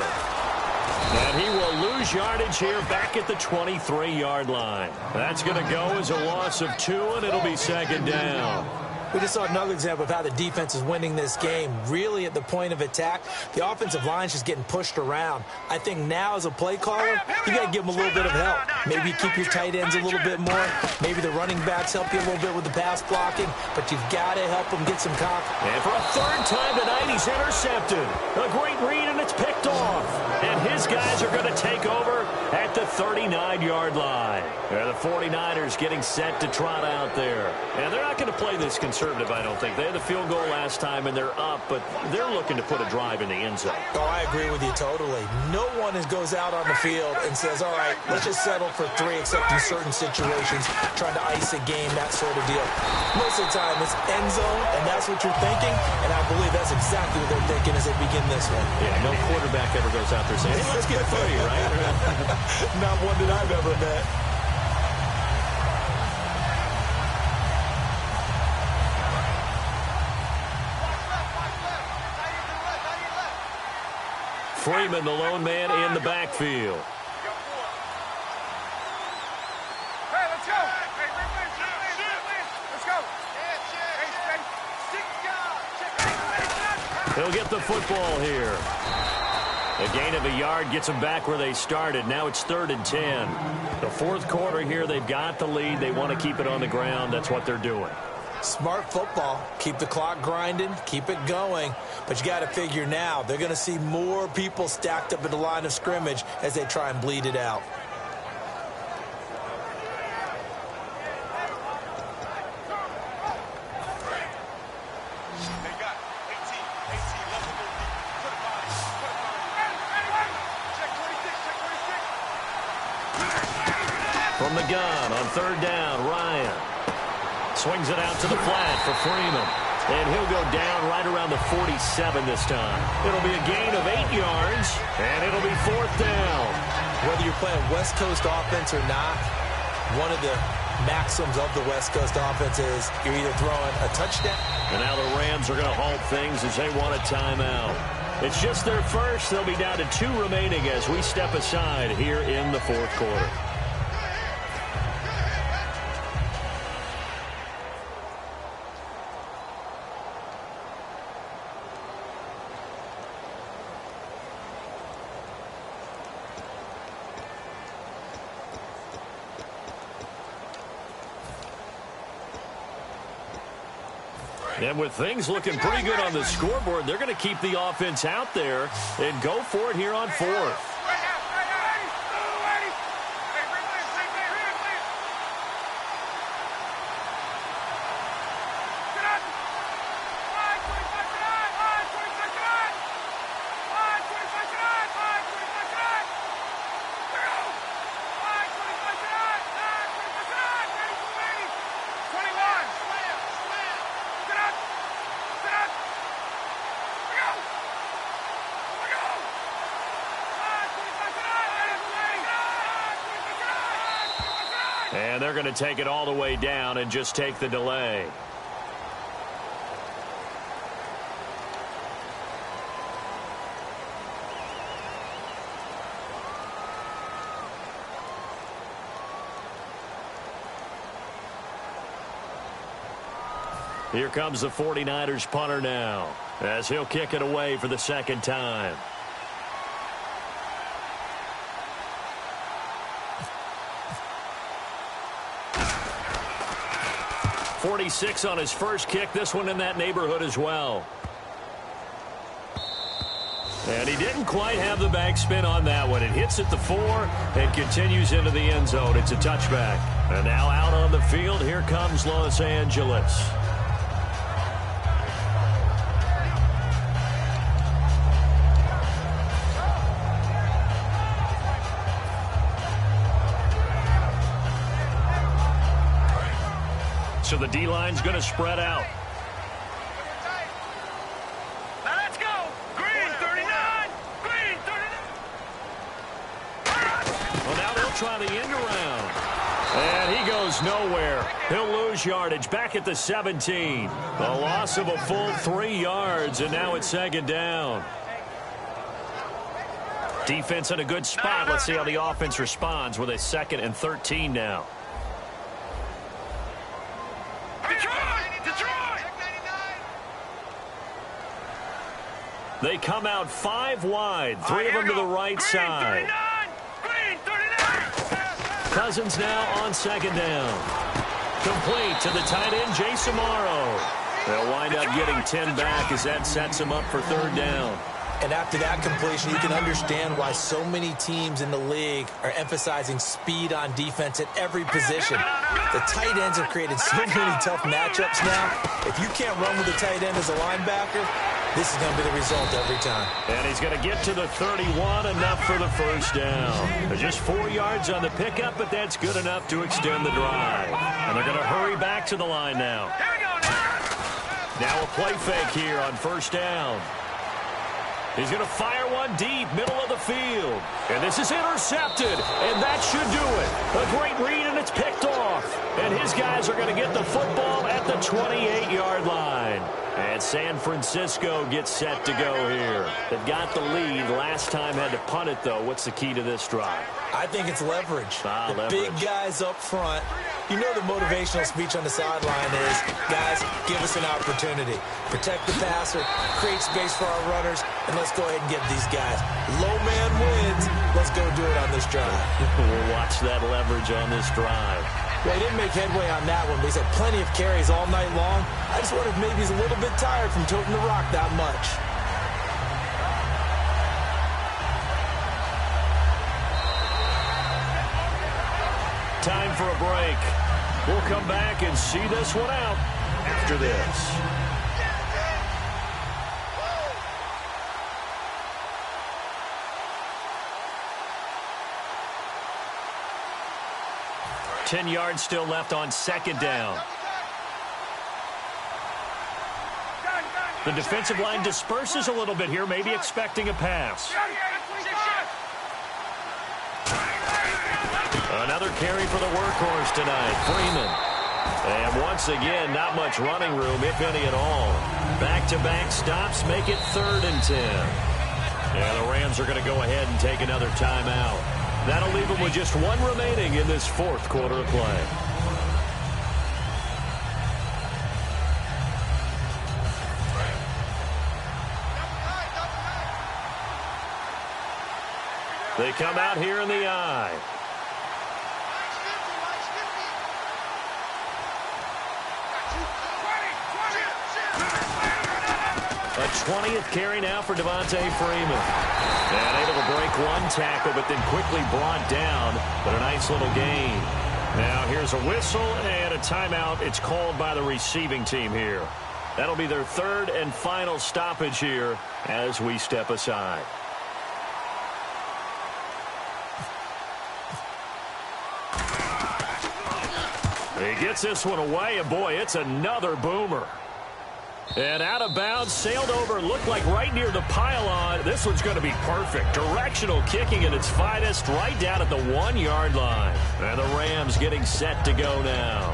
C: And he will lose yardage here back at the 23-yard line. That's going to go as a loss of 2, and it'll be second down.
E: We just saw another example of how the defense is winning this game. Really at the point of attack, the offensive line's just getting pushed around. I think now as a play caller, you got to give them a little bit of help. Maybe keep your tight ends a little bit more. Maybe the running backs help you a little bit with the pass blocking, but you've got to help them get some confidence.
C: And for a 3rd time tonight, he's intercepted. A great read, and it's picked off. And his guys are going to take over at the 39-yard line. The 49ers getting set to trot out there. And they're not going to play this conservative, I don't think. They had the field goal last time, and they're up, but they're looking to put a drive in the end zone.
E: Oh, I agree with you totally. No one goes out on the field and says, all right, let's just settle for 3, except in certain situations, trying to ice a game, that sort of deal. Most of the time, it's end zone, and that's what you're thinking, and I believe that's exactly what they're thinking as they begin this one.
C: Yeah, no quarterback ever goes out there saying, hey, let's get 30, right?
E: Not one that I've ever met.
C: Freeman, the lone man in the backfield.
D: Hey, let's go. Let's go.
C: He'll get the football here. A gain of a yard gets them back where they started. Now it's 3rd and 10. The fourth quarter here, they've got the lead. They want to keep it on the ground. That's what they're doing.
E: Smart football. Keep the clock grinding. Keep it going. But you got to figure now, they're going to see more people stacked up at the line of scrimmage as they try and bleed it out.
C: From the gun on 3rd down, Ryan swings it out to the flat for Freeman. And he'll go down right around the 47 this time. It'll be a gain of 8 yards, and it'll be 4th down.
E: Whether you're playing West Coast offense or not, one of the maxims of the West Coast offense is you're either throwing a touchdown.
C: And now the Rams are going to halt things as they want a timeout. It's just their first. They'll be down to 2 remaining as we step aside here in the fourth quarter. And with things looking pretty good on the scoreboard, they're going to keep the offense out there and go for it here on 4th. And they're going to take it all the way down and just take the delay. Here comes the 49ers punter now, as he'll kick it away for the 2nd time. 46 on his first kick. This one in that neighborhood as well. And he didn't quite have the backspin on that one. It hits at the 4 and continues into the end zone. It's a touchback. And now out on the field, here comes Los Angeles. So the D-line's going to spread out.
D: Now let's go. Green 39. Green 39.
C: Well, now they'll try the end around. And he goes nowhere. He'll lose yardage back at the 17. A loss of a full 3 yards, and now it's 2nd down. Defense in a good spot. Let's see how the offense responds with a 2nd and 13 now. They come out 5 wide, 3 of them to the right side.
D: Green 39.
C: Cousins now on 2nd down. Complete to the tight end, Jason Morrow. They'll wind up getting 10 back as that sets them up for 3rd down.
E: And after that completion, you can understand why so many teams in the league are emphasizing speed on defense at every position. The tight ends have created so many tough matchups now. If you can't run with the tight end as a linebacker, this is going to be the result every time.
C: And he's going to get to the 31, enough for the 1st down. Just 4 yards on the pickup, but that's good enough to extend the drive. And they're going to hurry back to the line now. Now a play fake here on 1st down. He's going to fire one deep, middle of the field. And this is intercepted, and that should do it. A great read, and it's picked off. And his guys are going to get the football at the 28-yard line. And San Francisco gets set to go here. They've got the lead. Last time had to punt it, though. What's the key to this drive?
E: I think it's leverage.
C: Leverage.
E: Big guys up front. You know the motivational speech on the sideline is, guys, give us an opportunity. Protect the passer, create space for our runners, and let's go ahead and get these guys. Low man wins. Let's go do it on this drive.
C: We'll watch that leverage on this drive.
E: Well, he didn't make headway on that one, but he's had plenty of carries all night long. I just wonder if maybe he's a little bit tired from toting the rock that much.
C: Time for a break. We'll come back and see this one out after this. Ten yards still left on second down. The defensive line disperses a little bit here, maybe expecting a pass. Another carry for the workhorse tonight, Freeman. And once again, not much running room, if any at all. Back-to-back stops make it 3rd and 10. And the Rams are going to go ahead and take another timeout. That'll leave them with just one remaining in this 4th quarter of play. They come out here in the I. A 20th carry now for Devontae Freeman. And able to break one tackle, but then quickly brought down. But a nice little gain. Now here's a whistle and a timeout. It's called by the receiving team here. That'll be their 3rd and final stoppage here as we step aside. He gets this one away, and boy, it's another boomer. And out of bounds, sailed over, looked like right near the pylon. This one's going to be perfect. Directional kicking at its finest, right down at the 1-yard line. And the Rams getting set to go now.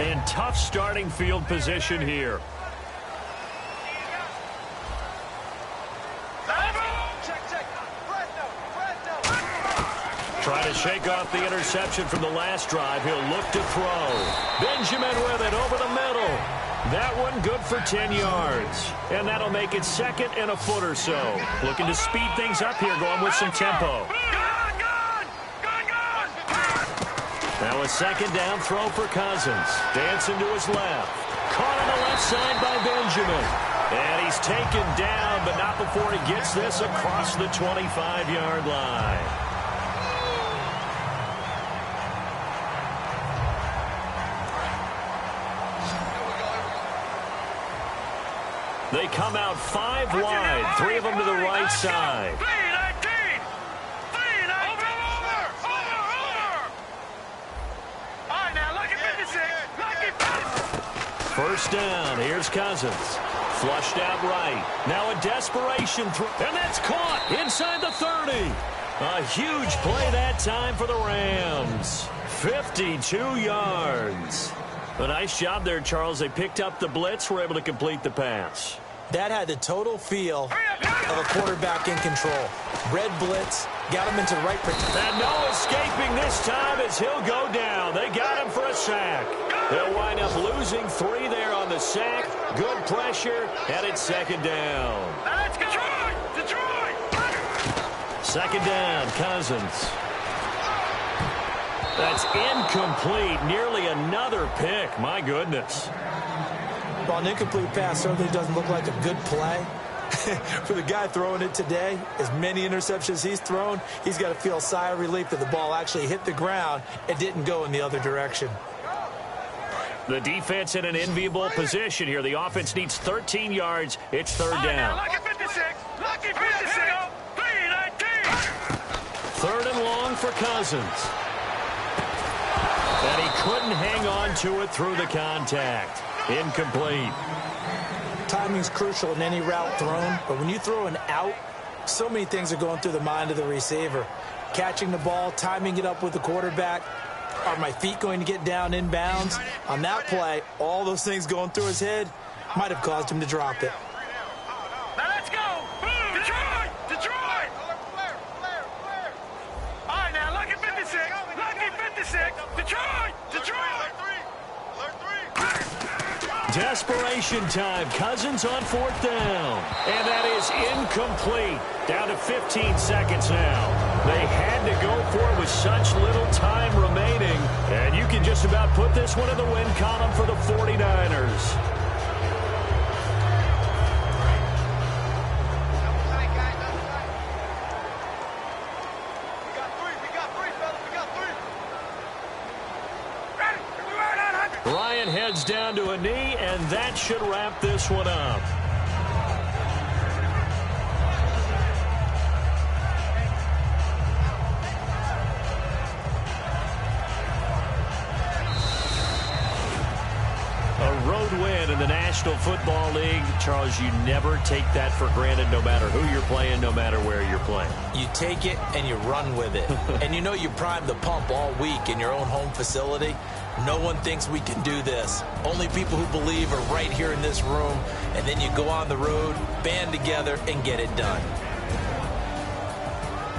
C: And tough starting field position here. Try to shake off the interception from the last drive. He'll look to throw. Benjamin with it over the middle. That one good for 10 yards. And that'll make it 2nd and a foot or so. Looking to speed things up here, going with some tempo. Now a 2nd down throw for Cousins. Dancing to his left. Caught on the left side by Benjamin. And he's taken down, but not before he gets this across the 25-yard line. They come out 5 wide, 3 of them to the right side. First down, here's Cousins. Flushed out right. Now a desperation throw, and that's caught inside the 30. A huge play that time for the Rams. 52 yards. A nice job there, Charles. They picked up the blitz, were able to complete the pass.
E: That had the total feel of a quarterback in control. Red blitz, got him into the right.
C: And no escaping this time as he'll go down. They got him for a sack. They'll wind up losing 3 there on the sack. Good pressure, and it's 2nd down.
D: That's Detroit!
C: 2nd down, Cousins. That's incomplete. Nearly another pick. My goodness.
E: Well, an incomplete pass certainly doesn't look like a good play. For the guy throwing it today, as many interceptions he's thrown, he's got to feel a sigh of relief that the ball actually hit the ground and didn't go in the other direction.
C: The defense in an enviable position here. The offense needs 13 yards. It's 3rd down.
D: Lucky 56. Lucky 56.
C: 3rd and long for Cousins. And he couldn't hang on to it through the contact. Incomplete.
E: Timing's crucial in any route thrown, but when you throw an out, so many things are going through the mind of the receiver. Catching the ball, timing it up with the quarterback. Are my feet going to get down inbounds? On that play, all those things going through his head might have caused him to drop it.
D: Now let's go! Detroit! Detroit! All right, now, lucky 56. Lucky 56. Detroit! Detroit!
C: Desperation time. Cousins on 4th down. And that is incomplete. Down to 15 seconds now. They had to go for it with such little time remaining. And you can just about put this one in the win column for the 49ers. Ryan heads down to a knee, and that should wrap this one up. A road win in the National Football League. Charles, you never take that for granted no matter who you're playing, no matter where you're playing.
E: You take it and you run with it. And you know you primed the pump all week in your own home facility. No one thinks we can do this. Only people who believe are right here in this room. And then you go on the road, band together, and get it done.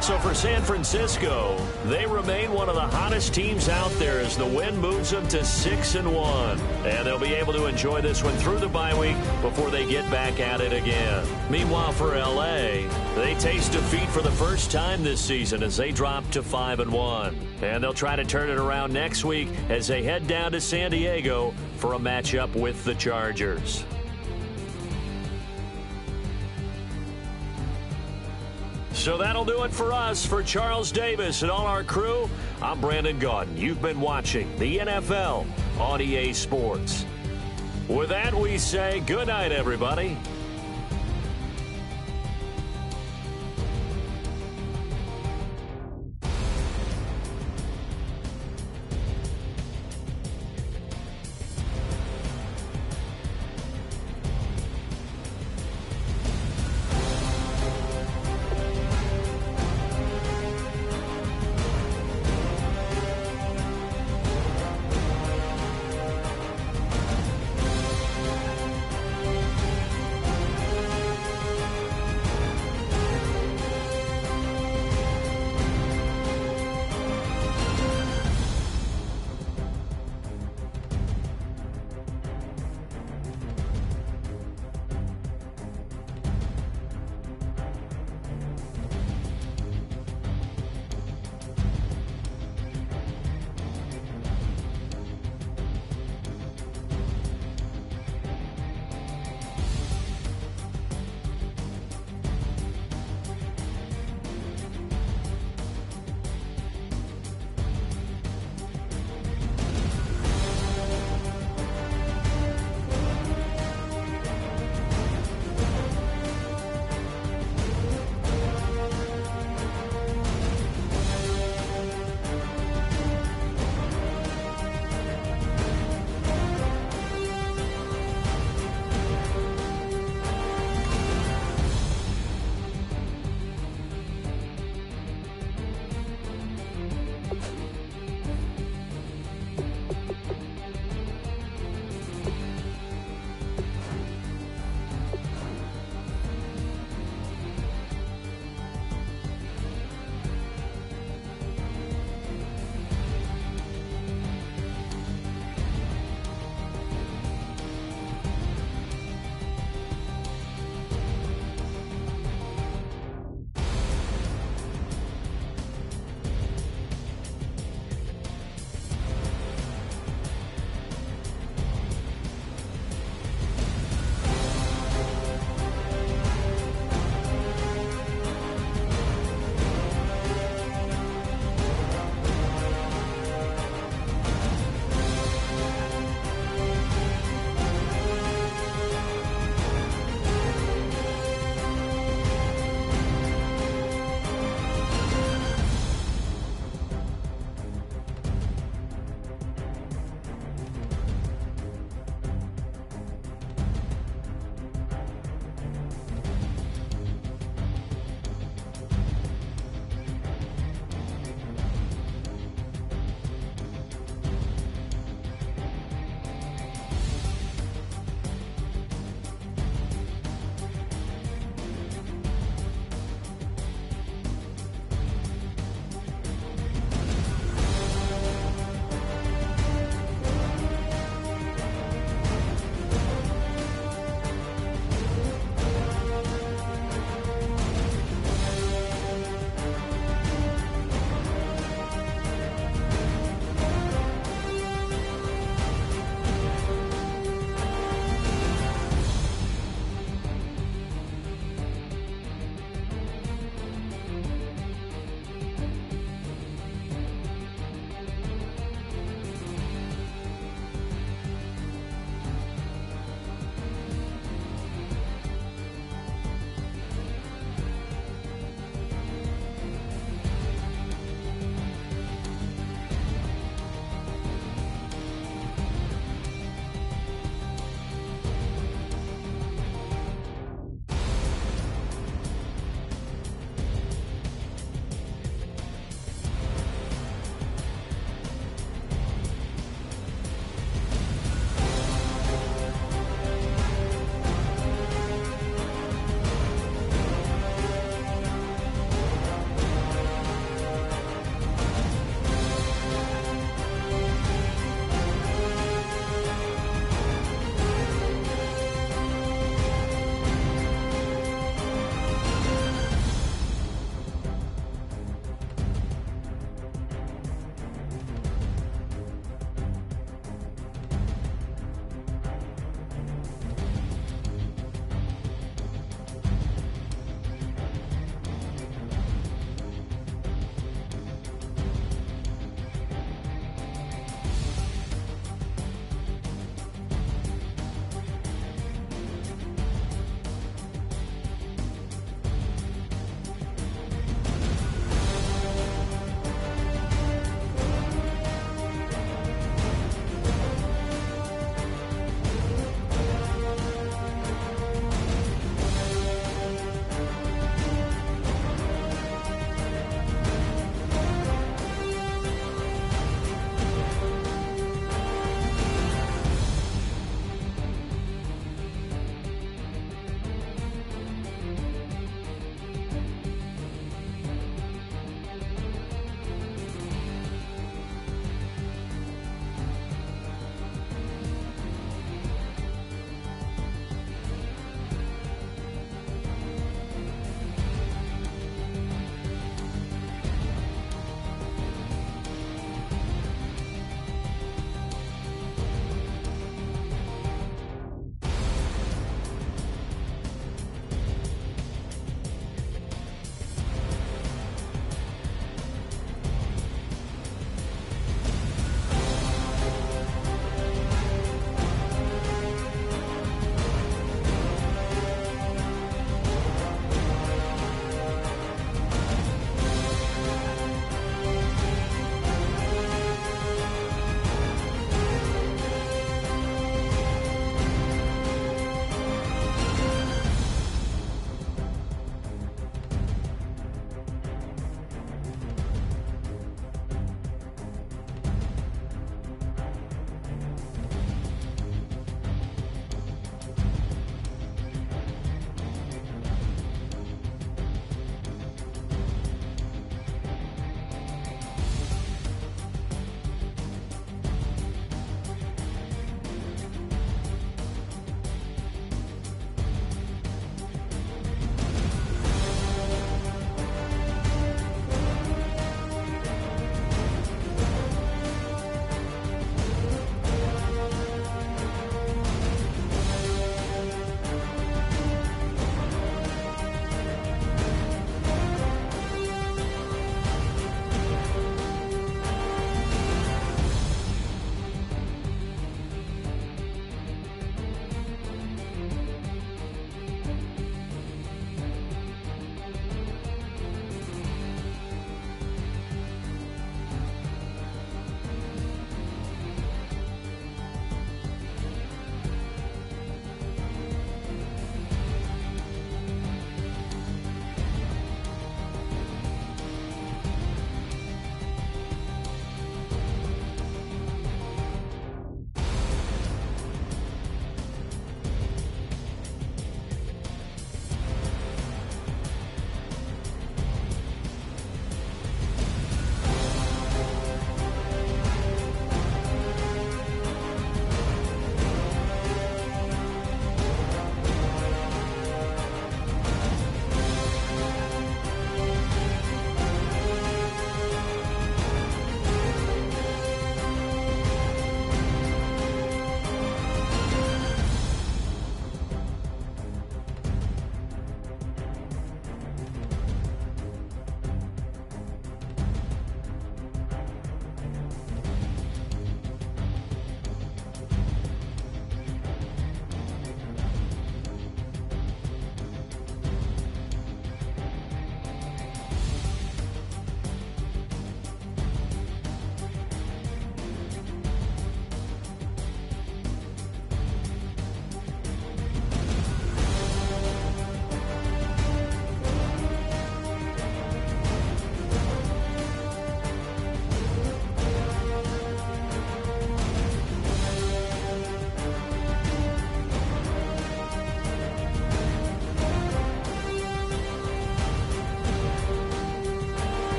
C: So for San Francisco, they remain one of the hottest teams out there as the win moves them to 6-1. And they'll be able to enjoy this one through the bye week before they get back at it again. Meanwhile, for L.A., they taste defeat for the first time this season as they drop to 5-1. And they'll try to turn it around next week as they head down to San Diego for a matchup with the Chargers. So that'll do it for us. For Charles Davis and all our crew, I'm Brandon Gaudin. You've been watching the NFL on EA Sports. With that, we say good night, everybody.